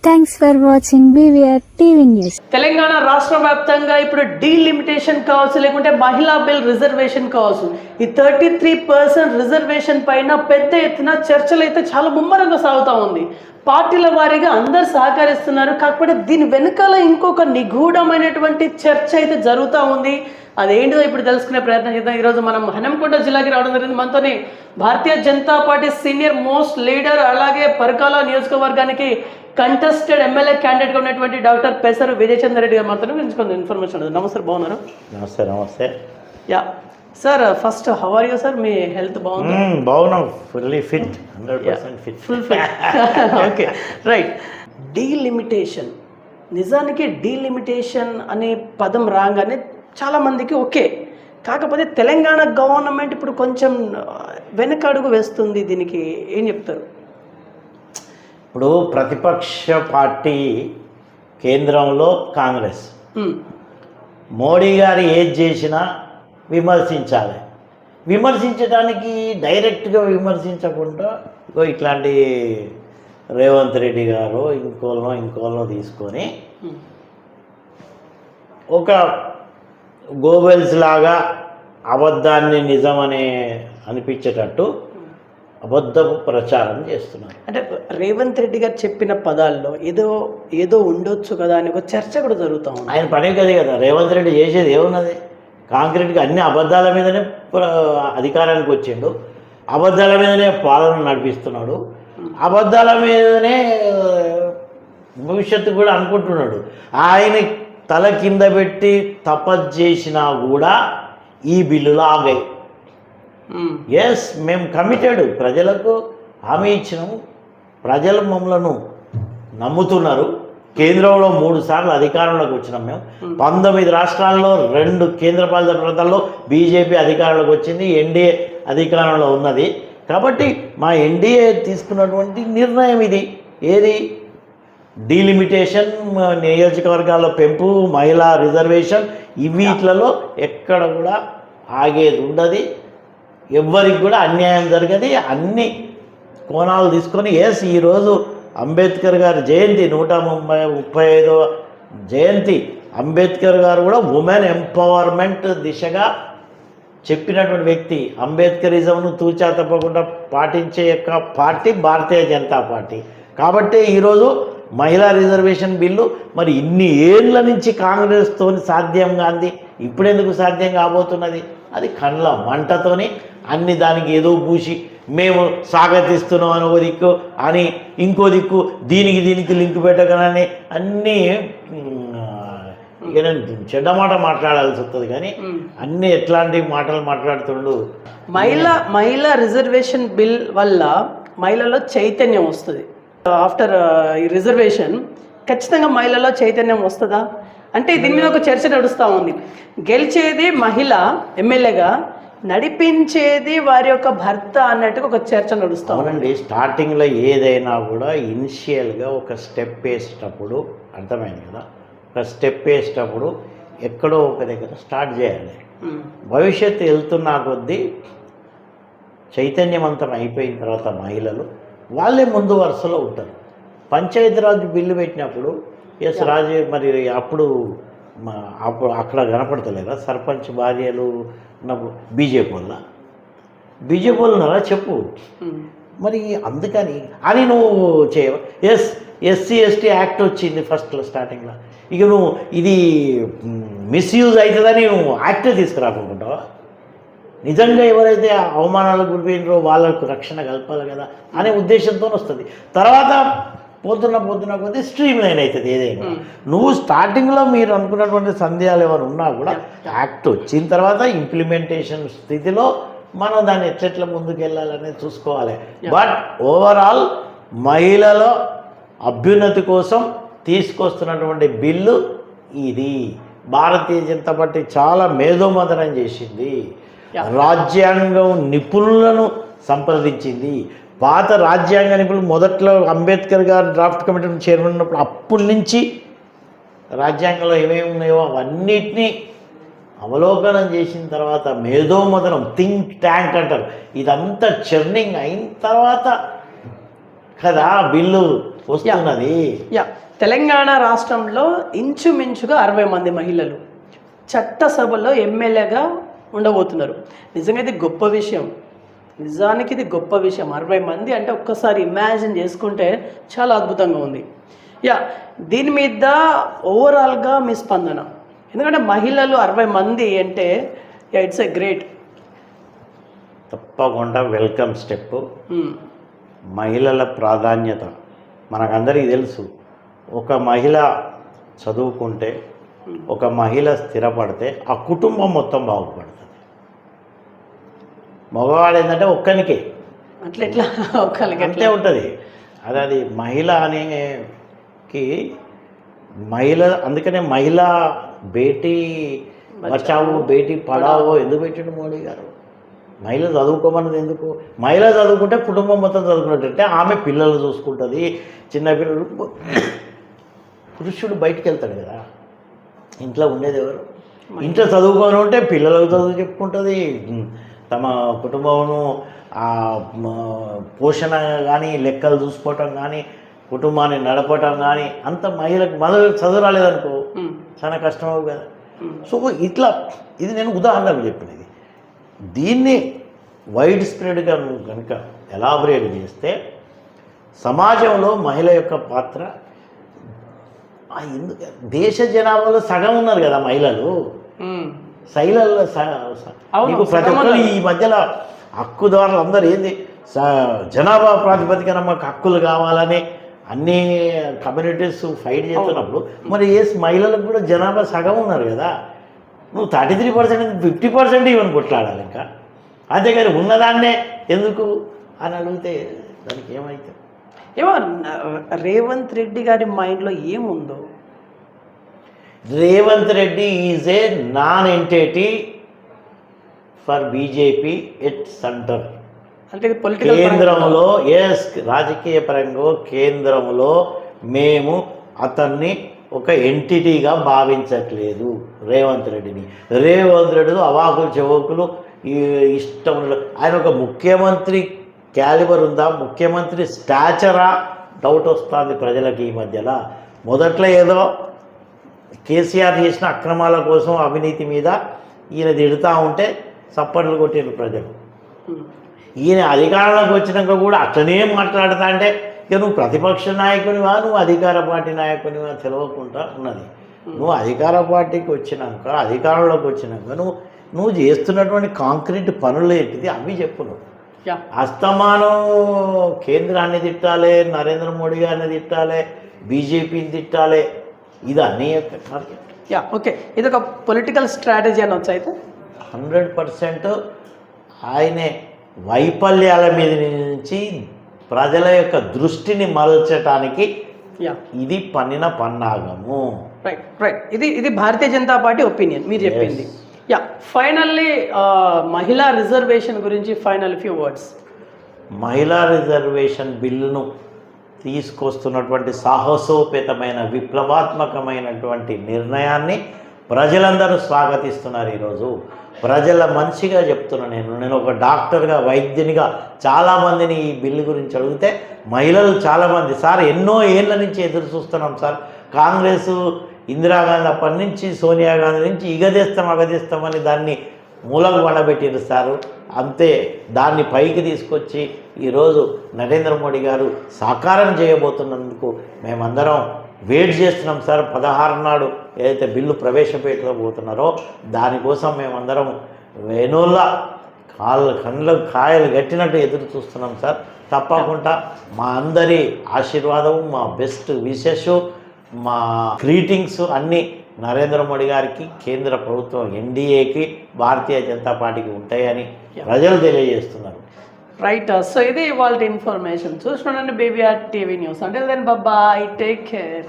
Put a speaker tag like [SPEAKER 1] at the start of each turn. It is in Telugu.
[SPEAKER 1] Thanks for watching BVR TV news.
[SPEAKER 2] Telangana రాష్ట్ర వ్యాప్తంగా ఇప్పుడు డీలిమిటేషన్ కావచ్చు, లేకుంటే మహిళా బిల్ రిజర్వేషన్ కావచ్చు, ఈ 33% రిజర్వేషన్ పైన పెద్ద ఎత్తున చర్చలు అయితే చాలా ముమ్మరంగా సాగుతూ ఉంది. పార్టీల వారీగా అందరు సహకరిస్తున్నారు. కాకపోతే దీని వెనుకాల ఇంకొక నిగూఢమైనటువంటి చర్చ అయితే జరుగుతూ ఉంది. అదేంటిదో ఇప్పుడు తెలుసుకునే ప్రయత్నం చేద్దాం. ఈరోజు మనం హనంకొండ జిల్లాకి రావడం జరిగింది. మనతోనే Bharatiya Janata Party senior most leader, అలాగే పరకాల నియోజకవర్గానికి కంటెస్టెడ్ ఎమ్మెల్యే క్యాండిడేట్గా ఉన్నటువంటి డాక్టర్ పెసరు విజయచంద్ర రెడ్డి గారు మాత్రం కొంచెం ఇన్ఫర్మేషన్ ఉంది. నమస్తే, బాగున్నారు?
[SPEAKER 3] నమస్తే.
[SPEAKER 2] Yeah sir, first how are you sir? మీ హెల్త్ బాగుంది?
[SPEAKER 3] బాగున్నాం, fully fit, 100% fit,
[SPEAKER 2] full fit. Okay, right. Delimitation, నిజానికి డీలిమిటేషన్ అనే పదం రాగానే చాలామందికి ఓకే. కాకపోతే తెలంగాణ గవర్నమెంట్ ఇప్పుడు కొంచెం వెనకడుగు వేస్తుంది. దీనికి ఏం చెప్తారు?
[SPEAKER 3] ఇప్పుడు ప్రతిపక్ష పార్టీ కేంద్రంలో కాంగ్రెస్, మోడీ గారు ఏది చేసినా విమర్శించాలి. విమర్శించడానికి డైరెక్ట్గా విమర్శించకుండా ఇట్లాంటి రేవంత్ రెడ్డి గారు ఇంకోళ్ళనో తీసుకొని ఒక గోబెల్స్ లాగా అబద్ధాన్ని నిజమని అనిపించేటట్టు అబద్ధపు ప్రచారం చేస్తున్నారు.
[SPEAKER 2] అంటే రేవంత్ రెడ్డి గారు చెప్పిన పదాల్లో ఏదో ఉండొచ్చు కదా అని ఒక చర్చ కూడా జరుగుతూ ఉంది.
[SPEAKER 3] ఆయన పనే కదా రేవంత్ రెడ్డి చేసేది ఏమున్నది? కాంక్రీట్గా అన్ని అబద్ధాల మీదనే అధికారానికి వచ్చిండు, అబద్ధాల మీదనే పాలన నడిపిస్తున్నాడు, అబద్ధాల మీదనే భవిష్యత్తు కూడా అనుకుంటున్నాడు. ఆయన తల కింద పెట్టి తపస్సు చేసినా కూడా ఈ బిల్లులు ఆగాయి. ఎస్, మేము కమిటెడ్, ప్రజలకు హామీ ఇచ్చినాము, ప్రజలు మమ్మలను నమ్ముతున్నారు. కేంద్రంలో 3 సార్లు అధికారంలోకి వచ్చినాం. మేము 19 రాష్ట్రాల్లో 2 కేంద్రపాలిత ప్రాంతాల్లో బీజేపీ అధికారంలోకి వచ్చింది, ఎన్డీఏ అధికారంలో ఉన్నది. కాబట్టి మా ఎన్డీఏ తీసుకున్నటువంటి నిర్ణయం ఇది. ఏది? డీలిమిటేషన్, నియోజకవర్గాల్లో పెంపు, మహిళా రిజర్వేషన్, వీటిలలో ఎక్కడ కూడా ఆగేది ఉండదు. ఎవ్వరికి కూడా అన్యాయం జరగదు. అన్ని కోణాలు తీసుకొని ఈరోజు అంబేద్కర్ గారి జయంతి, 135వ జయంతి. అంబేద్కర్ గారు కూడా ఉమెన్ ఎంపవర్మెంట్ దిశగా చెప్పినటువంటి వ్యక్తి. అంబేద్కరిజంను తూచా తప్పకుండా పాటించే యొక్క పార్టీ భారతీయ జనతా పార్టీ. కాబట్టి ఈరోజు మహిళా రిజర్వేషన్ బిల్లు మరి ఇన్ని ఏళ్ళ నుంచి కాంగ్రెస్తో సాధ్యం కాంది, ఇప్పుడెందుకు సాధ్యం కాబోతున్నది? అది కండ్ల మంటతోని అన్ని దానికి ఏదో పూసి మేము స్వాగతిస్తున్నాం అని ఒక దిక్కు అని, ఇంకో దిక్కు దీనికి లింక్ పెట్టగానే అన్నీ చెడ్డ మాట మాట్లాడాల్సి వస్తుంది. కానీ అన్నీ ఎట్లాంటి మాటలు మాట్లాడుతుండు.
[SPEAKER 2] మహిళా రిజర్వేషన్ బిల్ వల్ల మహిళల్లో చైతన్యం వస్తుంది. ఆఫ్టర్ ఈ రిజర్వేషన్ ఖచ్చితంగా మహిళల్లో చైతన్యం వస్తుందా అంటే దీని మీద ఒక చర్చ నడుస్తూ ఉంది. గెలిచేది మహిళ ఎమ్మెల్యేగా, నడిపించేది వారి యొక్క భర్త అన్నట్టుగా ఒక చర్చ నడుస్తూ
[SPEAKER 3] ఉందండి. స్టార్టింగ్లో ఏదైనా కూడా ఇనిషియల్గా ఒక స్టెప్ వేసేటప్పుడు అర్థమైంది కదా, ఒక స్టెప్ వేసేటప్పుడు ఎక్కడో ఒక దగ్గర స్టార్ట్ చేయాలి. భవిష్యత్తు వెళ్తున్నా కొద్దీ చైతన్యవంతం అయిపోయిన తర్వాత మహిళలు వాళ్ళే ముందు వరుసలో ఉంటారు. పంచాయతీరాజ్ బిల్లు పెట్టినప్పుడు రాజు మరి అప్పుడు అక్కడ కనపడతలేదా సర్పంచ్ భార్యలు బీజేపీ వాళ్ళ చెప్పు మరి అందుకని అని నువ్వు చేయవు. ఎస్సీ ఎస్టీ యాక్ట్ వచ్చింది ఫస్ట్లో స్టార్టింగ్లో. ఇక నువ్వు ఇది మిస్యూజ్ అవుతుందని నువ్వు యాక్టే తీసుకురాకుంటావా? నిజంగా ఎవరైతే అవమానాలకు గురిపోయినారో వాళ్ళకు రక్షణ కల్పాలి కదా అనే ఉద్దేశంతో వస్తుంది. తర్వాత పోతున్న కొద్దీ స్ట్రీమ్ లైన్ అవుతుంది ఏదైనా. నువ్వు స్టార్టింగ్లో మీరు అనుకున్నటువంటి సందేహాలు ఎవరు ఉన్నా కూడా యాక్ట్ వచ్చిన తర్వాత ఇంప్లిమెంటేషన్ స్థితిలో మనం దాన్ని ఎట్లెట్లా ముందుకు వెళ్ళాలనేది చూసుకోవాలి. బట్ ఓవరాల్ మహిళల అభ్యున్నతి కోసం తీసుకొస్తున్నటువంటి బిల్లు ఇది. భారతీయ జనతా పార్టీ చాలా మేధోమథనం చేసింది, రాజ్యాంగం నిపుణులను సంప్రదించింది. పాత రాజ్యాంగ నిపుణులు మొదట్లో అంబేద్కర్ గారు డ్రాఫ్ట్ కమిటీ చైర్మన్ ఉన్నప్పుడు అప్పటి నుంచి రాజ్యాంగంలో ఏమేమి ఉన్నాయో అవన్నిటినీ అవలోకనం చేసిన తర్వాత మేధోమథనం, థింక్ ట్యాంక్ అంటారు, ఇదంతా చర్నింగ్ అయిన తర్వాత కదా బిల్లు వస్తున్నది.
[SPEAKER 2] యా, తెలంగాణ రాష్ట్రంలో ఇంచుమించుగా 60 మంది మహిళలు చట్టసభలో ఎమ్మెల్యేగా ఉండబోతున్నారు. నిజంగా ఇది గొప్ప విషయం, నిజానికి ఇది గొప్ప విషయం. 60 మంది అంటే ఒక్కసారి ఇమాజిన్ చేసుకుంటే చాలా అద్భుతంగా ఉంది. యా, దీని మీద ఓవరాల్గా మీ స్పందన? ఎందుకంటే మహిళలు 60 మంది అంటే ఇట్స్ ఎ గ్రేట్.
[SPEAKER 3] తప్పకుండా వెల్కమ్ స్టెప్. మహిళల ప్రాధాన్యత మనకందరికీ తెలుసు. ఒక మహిళ చదువుకుంటే, ఒక మహిళ స్థిరపడితే ఆ కుటుంబం మొత్తం బాగుపడుతుంది. మగవాడు ఏంటంటే ఒక్కనికే
[SPEAKER 2] అట్లా ఎట్లా ఒక్కరికి
[SPEAKER 3] అంతే ఉంటుంది. అది మహిళ అనేకి మహిళ, అందుకనే మహిళా బేటీ బచావో బేటీ పడావో ఎందుకు పెట్టిండు మోడీ గారు? మహిళ చదువుకోమన్నది ఎందుకు? మహిళ చదువుకుంటే కుటుంబం మొత్తం చదువుకున్నట్టే, ఆమె పిల్లలు చూసుకుంటుంది. చిన్నపిల్లలు, పురుషుడు బయటికి వెళ్తాడు కదా, ఇంట్లో ఉండేది ఎవరు? ఇంట్లో చదువుకొని ఉంటే పిల్లలకు చదువు చెప్పుకుంటుంది, తమ కుటుంబమును పోషణ కానీ, లెక్కలు చూసుకోవటం కానీ, కుటుంబాన్ని నడపటం కానీ అంత మహిళకు చదువు రాలేదనుకో చాలా కష్టం అవు కదా. సో ఇట్లా ఇది నేను ఉదాహరణకు చెప్పినది. దీన్ని వైడ్ స్ప్రెడ్గా కనుక ఎలాబరేట్ చేస్తే సమాజంలో మహిళ యొక్క పాత్ర, దేశ జనాభాలో సగం ఉన్నారు కదా మహిళలు. నీకు ప్రతి ఒక్కరు ఈ మధ్యలో హక్కుదారులు అందరూ ఏంది జనాభా ప్రాతిపదికన మాకు హక్కులు కావాలని అన్ని కమ్యూనిటీస్ ఫైట్ చేస్తున్నప్పుడు మరి మహిళలకు కూడా జనాభా సగం ఉన్నారు కదా. నువ్వు 33% 50% ఇవన్నీ కొట్లాడాలి ఇంకా. అంతేగాని ఉన్నదాన్నే ఎందుకు అని అడిగితే దానికి ఏమైతే
[SPEAKER 2] ఏమో రేవంత్ రెడ్డి గారి మైండ్లో ఏముందో.
[SPEAKER 3] Revanth Reddy is a non entity for BJP at centre.
[SPEAKER 2] అంటే పొలిటికల్
[SPEAKER 3] కేంద్రంలో రాజకీయ పరంగా కేంద్రంలో మేము అతన్ని ఒక ఎంటిటీగా భావించట్లేదు రేవంత్ రెడ్డిని. రేవంత్ రెడ్డి అవాకులు చెవకులు ఇష్టం, ఆయన ఒక ముఖ్యమంత్రి క్యాలిబర్ ఉందా, ముఖ్యమంత్రి స్టాచరా డౌట్ వస్తుంది ప్రజలకి ఈ మధ్యలో. మొదట్లో ఏదో కేసీఆర్ చేసిన అక్రమాల కోసం అవినీతి మీద ఈయన తిడుతూ ఉంటే చప్పట్లు కొట్టిన ప్రజలు. ఈయన అధికారంలోకి వచ్చినాక కూడా అట్లనే మాట్లాడుతా అంటే ఇక నువ్వు ప్రతిపక్ష నాయకునివా, నువ్వు అధికార పార్టీ నాయకునివా తెలియకుండా ఉన్నది. నువ్వు అధికార పార్టీకి వచ్చినాక, అధికారంలోకి వచ్చినాక నువ్వు చేస్తున్నటువంటి కాంక్రీట్ పనులు ఏంటిది అవి చెప్పు. నువ్వు అస్తమానం కేంద్రాన్ని తిట్టాలి, నరేంద్ర మోడీ గారిని తిట్టాలి, బీజేపీని తిట్టాలి, ఇది అన్నీ టార్గెట్.
[SPEAKER 2] ఓకే, ఇది ఒక పొలిటికల్ స్ట్రాటజీ అని వచ్చైతే
[SPEAKER 3] 100% ఆయనే వైఫల్యాల మీద నుంచి ప్రజల యొక్క దృష్టిని మలచటానికి ఇది పన్నిన పన్నాగము.
[SPEAKER 2] రైట్. ఇది భారతీయ జనతా పార్టీ ఒపీనియన్ మీరు చెప్పింది. ఫైనల్లీ మహిళా రిజర్వేషన్ గురించి ఫైనల్ ఫ్యూ వర్డ్స్.
[SPEAKER 3] మహిళా రిజర్వేషన్ బిల్లును తీసుకొస్తున్నటువంటి సాహసోపేతమైన విప్లవాత్మకమైనటువంటి నిర్ణయాన్ని ప్రజలందరూ స్వాగతిస్తున్నారు. ఈరోజు ప్రజల మనిషిగా చెప్తున్నా నేను ఒక డాక్టర్గా, వైద్యునిగా చాలామందిని ఈ బిల్లు గురించి అడిగితే మహిళలు చాలామంది, సార్ ఎన్నో ఏళ్ళ నుంచి ఎదురు చూస్తున్నాం సార్, కాంగ్రెస్ ఇందిరాగాంధీ అప్పటి నుంచి సోనియా గాంధీ నుంచి అగదిస్తామని దాన్ని మూలకు పడబెట్టిరు సారు. అంతే, దాన్ని పైకి తీసుకొచ్చి ఈరోజు నరేంద్ర మోడీ గారు సాకారం చేయబోతున్నందుకు మేమందరం వెయిట్ చేస్తున్నాం సార్. 16 నాడు ఏదైతే బిల్లు ప్రవేశపెట్టబోతున్నారో దానికోసం మేమందరం వేణుల్లా కళ్ళకు కాయలు గట్టినట్టు ఎదురు చూస్తున్నాం సార్. తప్పకుండా మా అందరి ఆశీర్వాదం, మా బెస్ట్ విషెస్, మా గ్రీటింగ్స్ అన్నీ నరేంద్ర మోడీ గారికి, కేంద్ర ప్రభుత్వం ఎన్డీఏకి, భారతీయ జనతా పార్టీకి ఉంటాయని ప్రజలు తెలియజేస్తున్నారు.
[SPEAKER 2] రైట్. సో ఇది ఇవాళ ఇన్ఫర్మేషన్. చూసుకోండి BBR TV న్యూస్. అంటే దెన్ బాయ్, టేక్ కేర్.